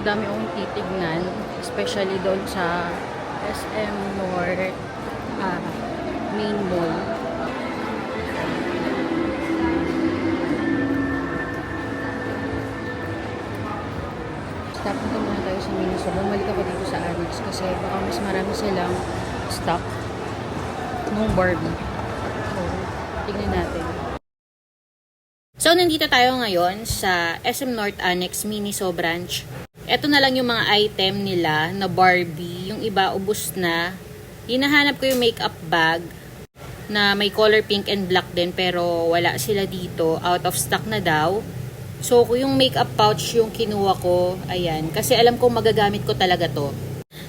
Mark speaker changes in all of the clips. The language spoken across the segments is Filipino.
Speaker 1: Madami akong titignan, especially doon sa SM North main mall. Stop na muna tayo sa Miniso. Bumalik ako dito sa Annex kasi baka mas marami silang stock nung Barbie. So, tignan natin. So, nandito tayo ngayon sa SM North Annex Miniso branch. Ito na lang yung mga item nila na Barbie. Yung iba, ubos na. Hinahanap ko yung makeup bag na may color pink and black din pero wala sila dito. Out of stock na daw. So, yung makeup pouch yung kinuha ko, ayan. Kasi alam ko magagamit ko talaga to.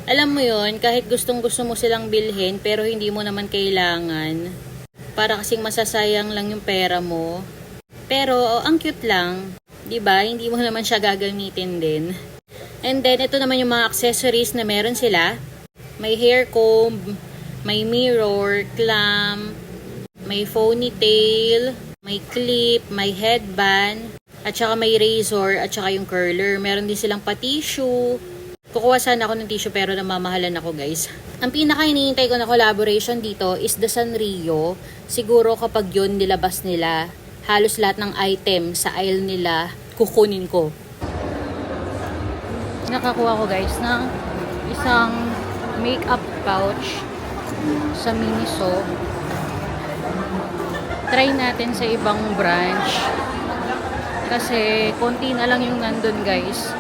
Speaker 1: Alam mo yun, kahit gustong-gusto mo silang bilhin pero hindi mo naman kailangan. Para kasing masasayang lang yung pera mo. Pero, ang cute lang. 'Di ba? Hindi mo naman siya gagamitin din. And then, ito naman yung mga accessories na meron sila. May hair comb, may mirror, clamp, may ponytail, may clip, may headband, at saka may razor, at saka yung curler. Meron din silang pa-tissue. Kukuha sana ako ng tissue pero namamahalan ako, guys. Ang pinaka hinihintay ko na collaboration dito is the Sanrio. Siguro kapag yun nilabas nila, halos lahat ng item sa aisle nila kukunin ko. Nakakuha ko, guys, ng isang makeup pouch sa Miniso. Try natin sa ibang branch kasi konti na lang yung nandun, guys.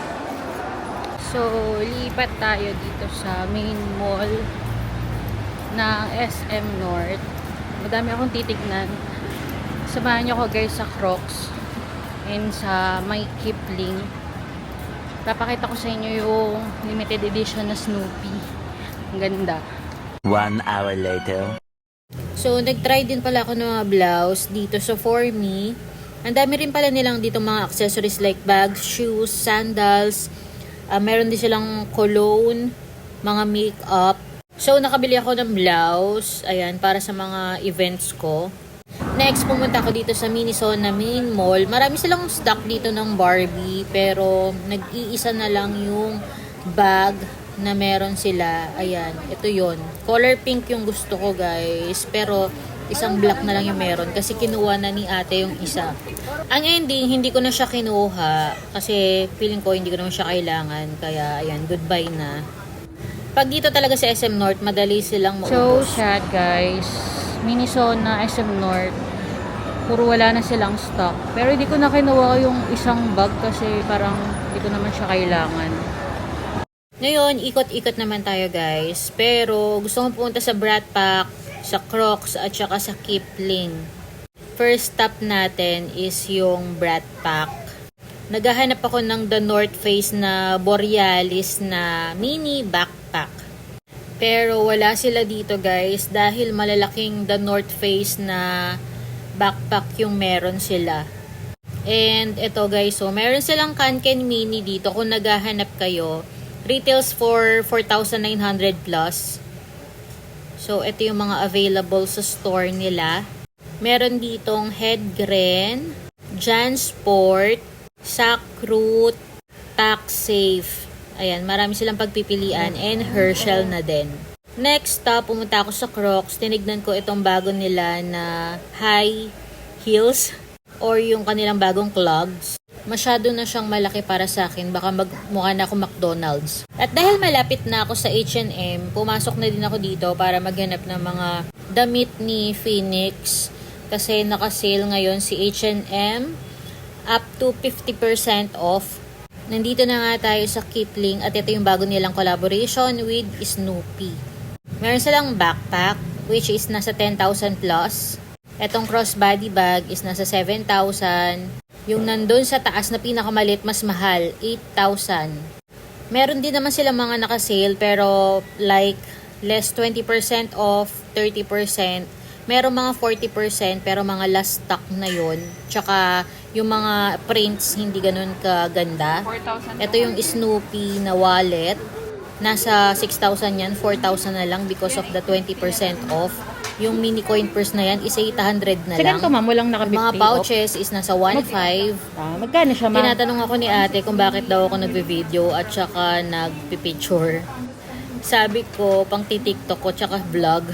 Speaker 1: So, lipat tayo dito sa main mall ng SM North. Madami akong titignan. Samahan niyo ako, guys, sa Crocs and sa may Kipling. Papakita ko sa inyo yung limited edition na Snoopy. Ang ganda.
Speaker 2: 1 hour later.
Speaker 1: So, nag-try din pala ako ng mga blouse dito sa For Me. Ang dami rin pala nilang dito mga accessories like bags, shoes, sandals. Meron din silang cologne, mga makeup. So, nakabili ako ng blouse. Ayan, para sa mga events ko. Next, pumunta ako dito sa Miniso na main mall. Marami silang stock dito ng Barbie. Pero, nag-iisa na lang yung bag na meron sila. Ayan, ito yon. Color pink yung gusto ko, guys. Pero, isang black na lang yung meron. Kasi kinuha na ni ate yung isa. Ang ending, hindi ko na siya kinuha. Kasi, feeling ko hindi ko naman siya kailangan. Kaya, ayan, goodbye na. Pag dito talaga sa SM North, madali silang maubos. So sad, guys. Miniso na SM North. Puro wala na silang stock. Pero hindi ko na kinuha yung isang bag kasi parang hindi ko naman siya kailangan. Ngayon, ikot-ikot naman tayo, guys. Pero gusto kong pumunta sa Brat Pack, sa Crocs, at saka sa Kipling. First stop natin is yung Brat Pack. Naghahanap ako ng The North Face na Borealis na mini backpack. Pero wala sila dito, guys, dahil malalaking The North Face na backpack yung meron sila. And ito, guys, so meron silang Kanken mini dito kung naghahanap kayo. Retails for 4,900 plus. So ito yung mga available sa store nila. Meron ditong Headgren, Jansport, Sackroot, TaxSafe. Ayan, marami silang pagpipilian and Herschel na din. Next stop, pumunta ako sa Crocs. Tinignan ko itong bago nila na high heels or yung kanilang bagong clogs. Masyado na siyang malaki para sa akin. Baka mukha na ako McDonald's. At dahil malapit na ako sa H&M, pumasok na din ako dito para maghanap ng mga damit ni Phoenix. Kasi naka-sale ngayon si H&M. Up to 50% off. Nandito na nga tayo sa Kipling at ito yung bago nilang collaboration with Snoopy. Meron silang backpack which is nasa 10,000 plus. Etong crossbody bag is nasa 7,000. Yung nandun sa taas na pinakamalit mas mahal, 8,000. Meron din naman silang mga naka-sale pero like less 20% off, 30%. Meron mga 40% pero mga last stock na yun. Tsaka yung mga prints hindi ganun kaganda. Ito yung Snoopy na wallet. Nasa 6,000 yan, 4,000 na lang because of the 20% off. Yung mini coin purse na yan is 800 na
Speaker 3: Sa
Speaker 1: lang.
Speaker 3: ganito ma'am, walang
Speaker 1: Yung
Speaker 3: naka-50
Speaker 1: mga pouches is nasa 1.5.
Speaker 3: Magkano siya ma'am?
Speaker 1: Tinatanong ako ni ate kung bakit daw ako nagbe-video at saka nagpipicture. Sabi ko, pang TikTok ko tsaka vlog.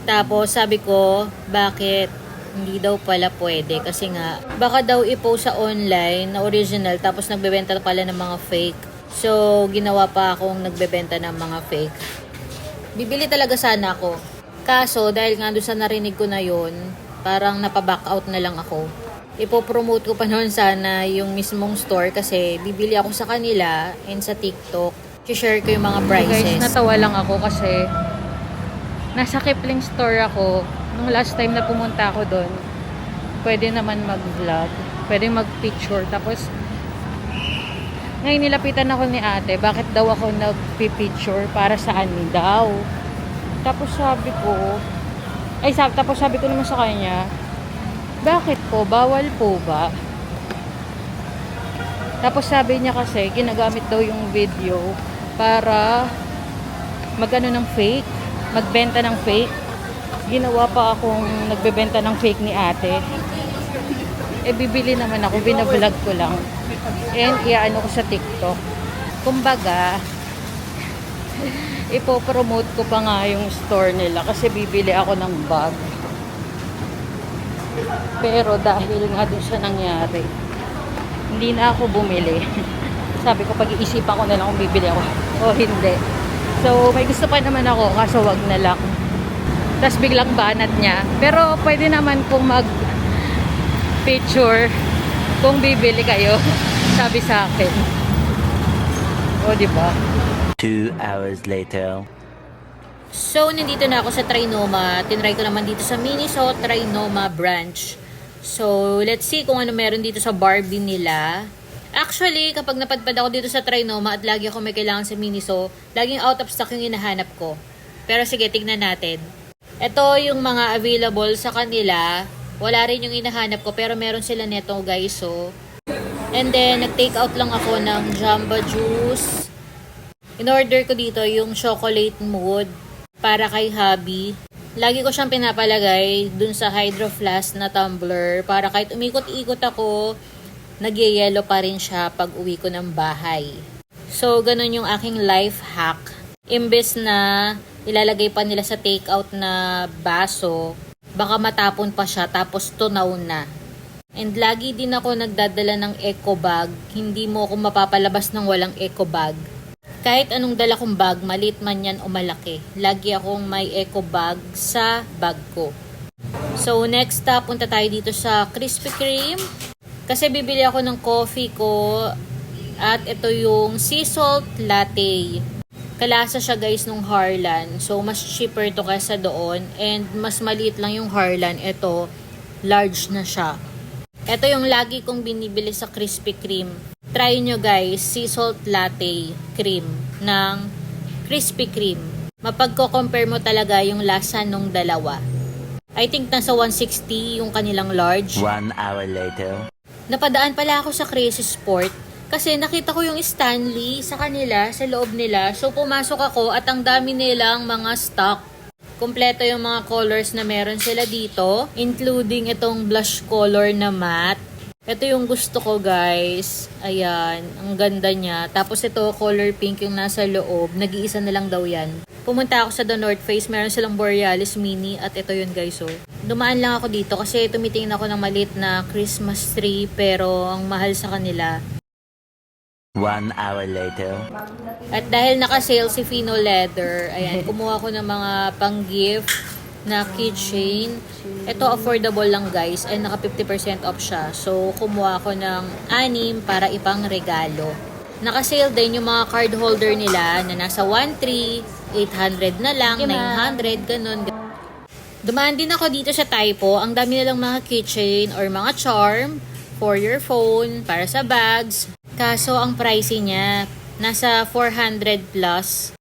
Speaker 1: Tapos sabi ko, bakit hindi daw pala pwede? Kasi nga, baka daw i-post sa online na original tapos nagbebenta pala ng mga fake. So, ginawa pa akong nagbebenta ng mga fake. Bibili talaga sana ako. Kaso, dahil nga doon sa narinig ko na yun, parang napaback out na lang ako. Ipopromote ko pa noon sana yung mismong store kasi bibili ako sa kanila and sa TikTok. I-share ko yung mga prices.
Speaker 3: Guys, natawa lang ako kasi nasa Kipling store ako. Nung last time na pumunta ako doon, pwede naman mag-vlog, pwede mag-picture. Tapos, ngayon nilapitan ako ni ate, bakit daw ako nag-picture, para saan daw. Tapos sabi ko, tapos sabi ko naman sa kanya, bakit po? Bawal po ba? Tapos sabi niya kasi, ginagamit daw yung video para magano ng fake, magbenta ng fake. Ginawa pa akong nagbebenta ng fake ni ate. Bibili naman ako, binablog ko lang. And iaano ko sa TikTok. Kumbaga, ipopromote ko pa nga yung store nila kasi bibili ako ng bag. Pero dahil nga doon siya nangyari, hindi na ako bumili. Sabi ko, pag-iisipan ko na lang kung bibili ako o hindi. So, may gusto pa naman ako, kaso wag na lang. Tapos biglang banat niya. Pero pwede naman kung mag-picture kung bibili kayo. Sabi sa akin. O, diba?
Speaker 2: 2 hours later.
Speaker 1: So, nandito na ako sa Trinoma. Tinry ko naman dito sa Miniso Trinoma branch. So, let's see kung ano meron dito sa Barbie nila. Actually, kapag napadpad ako dito sa Trinoma at lagi ako may kailangan sa Miniso, laging out of stock yung hinahanap ko. Pero sige, tignan natin. Ito yung mga available sa kanila. Wala rin yung hinahanap ko pero meron sila neto guys. So, and then, nag-take out lang ako ng Jamba Juice. In-order ko dito yung chocolate mood para kay hubby. Lagi ko siyang pinapalagay dun sa Hydro Flask na tumbler para kahit umikot-ikot ako, nagyayelo pa rin siya pag uwi ko ng bahay. So, ganun yung aking life hack. Imbes na ilalagay pa nila sa take-out na baso, baka matapon pa siya tapos tunaw na. And lagi din ako nagdadala ng eco bag. Hindi mo ako mapapalabas ng walang eco bag. Kahit anong dala kong bag, maliit man yan o malaki, lagi akong may eco bag sa bag ko. So next stop, punta tayo dito sa Krispy Kreme. Kasi bibili ako ng coffee ko at ito yung sea salt latte. Kalasa siya guys nung Harlan. So mas cheaper to kaysa doon and mas maliit lang yung Harlan. Ito, large na siya. Ito yung lagi kong binibili sa Krispy Kreme. Try nyo guys, sea salt latte cream ng Krispy Kreme. Mapagko-compare mo talaga yung lasa nung dalawa. I think nasa 160 yung kanilang large.
Speaker 2: 1 hour later.
Speaker 1: Napadaan pala ako sa Crazy Sport kasi nakita ko yung Stanley sa kanila, sa loob nila. So pumasok ako at ang dami nilang mga stock. Kompleto yung mga colors na meron sila dito, including itong blush color na matte. Ito yung gusto ko guys. Ayan, ang ganda niya. Tapos ito, color pink yung nasa loob. Nag-iisa na lang daw yan. Pumunta ako sa The North Face. Meron silang Borealis Mini at ito yun guys. So, dumaan lang ako dito kasi tumitingin ako ng maliit na Christmas tree pero ang mahal sa kanila.
Speaker 2: 1 hour later.
Speaker 1: At dahil naka-sale si Fino Leather, ayan, kumuha ko ng mga pang-gift na keychain. Ito affordable lang guys and naka 50% off siya. So kumuha ako ng 6 para ipang regalo. Naka-sale din yung mga card holder nila na nasa 1,300, 800 na lang, 900, ganun. Dumaan din ako dito sa Typo. Ang dami nilang mga keychain or mga charm for your phone, para sa bags. Kaso ang pricey niya, nasa 400 plus.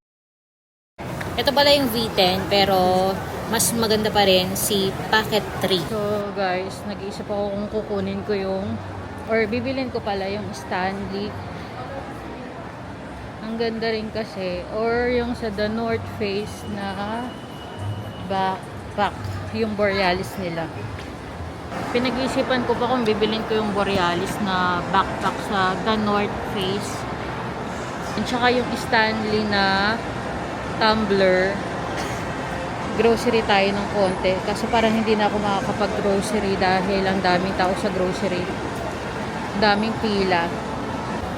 Speaker 1: Ito pala yung V10 pero mas maganda pa rin si Pocket 3.
Speaker 3: So guys, nag-iisip ako kung kukunin ko yung or bibilin ko pala yung Stanley. Ang ganda rin kasi or yung sa The North Face na backpack. yung Borealis nila. Pinag-iisipan ko pa kung bibilin ko yung Borealis na backpack sa The North Face. At saka yung Stanley na tumbler. Grocery tayo ng konti. Kasi parang hindi na ako makakapag-grocery dahil ang daming tao sa grocery. Daming pila.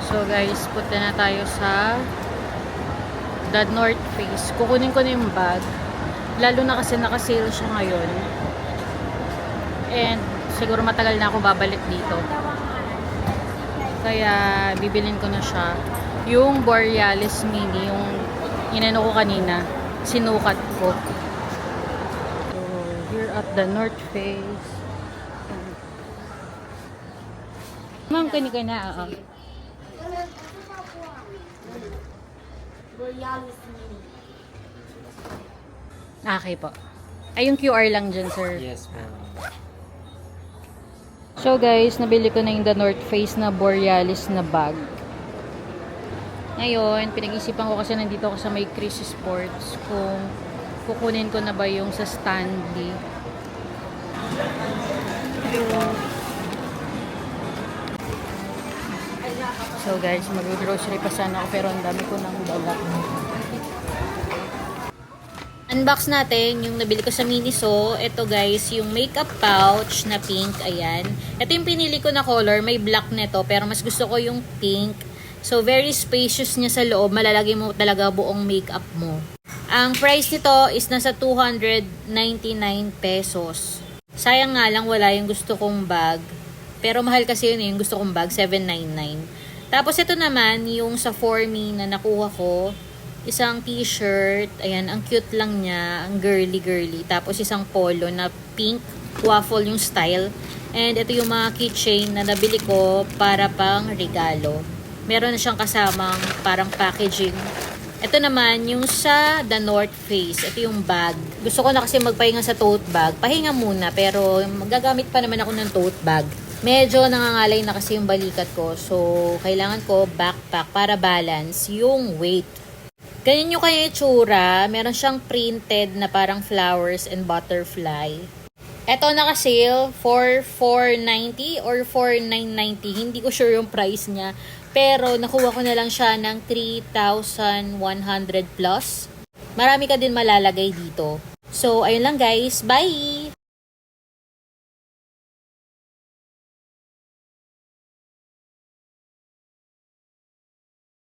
Speaker 3: So guys, punta na tayo sa The North Face. Kukunin ko na yung bag. Lalo na kasi naka-sale siya ngayon. And siguro matagal na ako babalik dito. Kaya bibilin ko na siya. Yung Borealis Mini, yung inano ko kanina, sinukat ko. So, here at the North Face. Ma'am, kani ka na. Okay po. Ay, yung QR lang dyan, sir.
Speaker 4: Yes, ma'am.
Speaker 3: So guys, nabili ko na yung The North Face na Borealis na bag. Ngayon, pinag-isipan ko kasi nandito ako sa may Chris Sports kung kukunin ko na ba yung sa Stanley. So guys, mag-grocery pa sana ako pero ang dami ko nang dala.
Speaker 1: Unbox natin yung nabili ko sa Miniso. Ito guys, yung makeup pouch na pink. Ayan. Ito yung pinili ko na color. May black nito pero mas gusto ko yung pink. So, very spacious niya sa loob. Malalagay mo talaga buong makeup mo. Ang price nito is nasa 299 pesos. Sayang nga lang wala yung gusto kong bag. Pero mahal kasi yun yung gusto kong bag, 799. Tapos ito naman, yung sa For Me na nakuha ko. Isang t-shirt. Ayan, ang cute lang niya. Ang girly-girly. Tapos isang polo na pink. Waffle yung style. And ito yung mga keychain na nabili ko para pang regalo. Meron na siyang kasamang parang packaging. Ito naman, yung sa The North Face. Ito yung bag. Gusto ko na kasi magpahinga sa tote bag. Pahinga muna, pero magagamit pa naman ako ng tote bag. Medyo nangangalay na kasi yung balikat ko. So, kailangan ko backpack para balance yung weight. Ganyan yung kanya itsura. Meron siyang printed na parang flowers and butterfly. Ito naka-sale for $490 or $4,990. Hindi ko sure yung price niya. Pero nakuha ko na lang siya ng 3,100 plus. Marami ka din malalagay dito. So, ayun lang guys. Bye!